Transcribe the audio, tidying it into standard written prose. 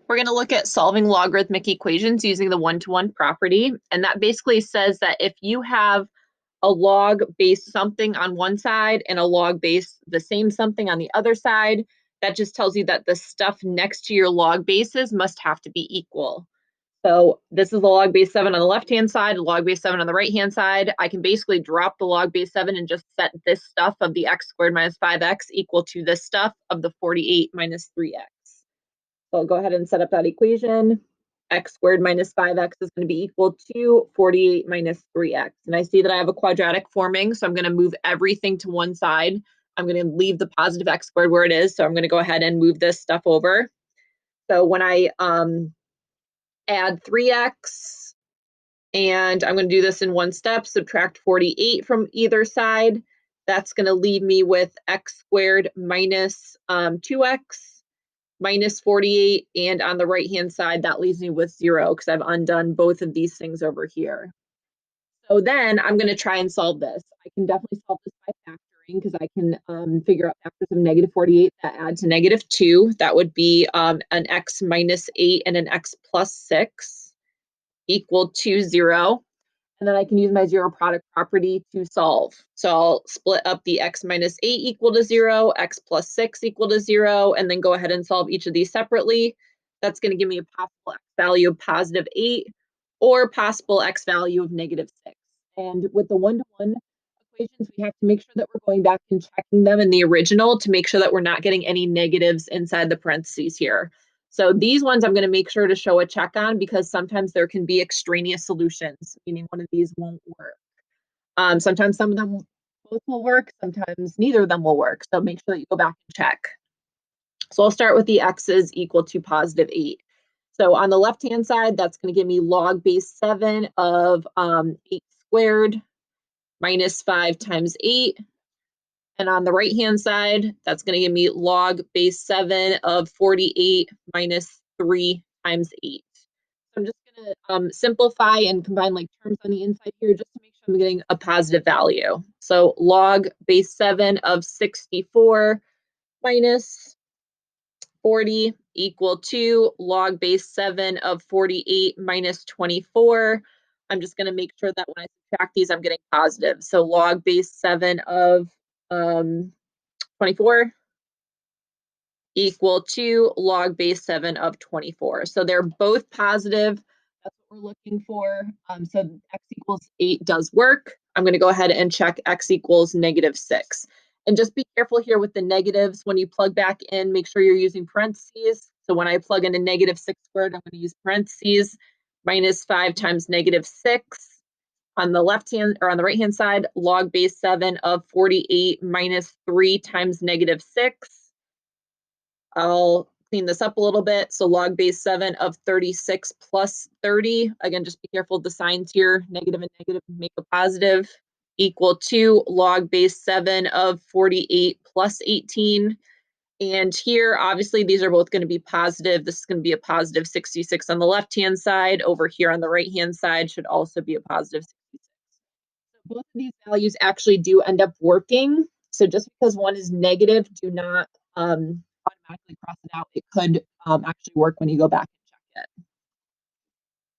We're going to look at solving logarithmic equations using the one-to-one property. And that basically says that if you have a log base something on one side and a log base the same something on the other side, that just tells you that the stuff next to your log bases must have to be equal. So this is the log base 7 on the left-hand side, log base 7 on the right-hand side. I can basically drop the log base 7 and just set this stuff of the x squared minus 5x equal to this stuff of the 48 minus 3x. So I'll go ahead and set up that equation. X squared minus 5x is going to be equal to 48 minus 3x. And I see that I have a quadratic forming, so I'm going to move everything to one side. I'm going to leave the positive x squared where it is, so I'm going to go ahead and move this stuff over. So when I add 3x, and I'm going to do this in one step, subtract 48 from either side, that's going to leave me with x squared minus 2x minus 48, and on the right-hand side, that leaves me with 0 because I've undone both of these things over here. So then I'm going to try and solve this. I can definitely solve this by factoring because I can figure out factors of negative 48 that add to negative 2. That would be an x minus 8 and an x plus 6 equal to 0. And then I can use my zero product property to solve. So I'll split up the x minus 8 equal to 0, x plus 6 equal to 0, and then go ahead and solve each of these separately. That's going to give me a possible x value of positive 8 or possible x value of negative 6. And with the one-to-one equations, we have to make sure that we're going back and checking them in the original to make sure that we're not getting any negatives inside the parentheses here. So these ones I'm going to make sure to show a check on because sometimes there can be extraneous solutions, meaning one of these won't work. Sometimes some of them both will work, sometimes neither of them will work. So make sure that you go back and check. So I'll start with the x's equal to positive 8. So on the left-hand side, that's going to give me log base 7 of 8 squared minus 5 times 8. And on the right-hand side, that's going to give me log base 7 of 48 minus 3 times 8. So I'm just going to simplify and combine like terms on the inside here just to make sure I'm getting a positive value. So log base 7 of 64 minus 40 equal to log base 7 of 48 minus 24. I'm just going to make sure that when I subtract these, I'm getting positive. So log base 7 of 24 equal to log base 7 of 24. So they're both positive. That's what we're looking for. So x equals 8 does work. I'm going to go ahead and check x equals negative 6. And just be careful here with the negatives. When you plug back in, make sure you're using parentheses. So when I plug in a negative 6 squared, I'm going to use parentheses. Minus 5 times negative 6. On the left-hand or on the right-hand side, log base 7 of 48 minus 3 times negative 6. I'll clean this up a little bit. So log base 7 of 36 plus 30. Again, just be careful of the signs here. Negative and negative make a positive. Equal to log base 7 of 48 plus 18. And here, obviously, these are both going to be positive. This is going to be a positive 66 on the left-hand side. Over here on the right-hand side should also be a positive 66. So both of these values actually do end up working. So just because one is negative, do not automatically cross it out. It could actually work when you go back and check it.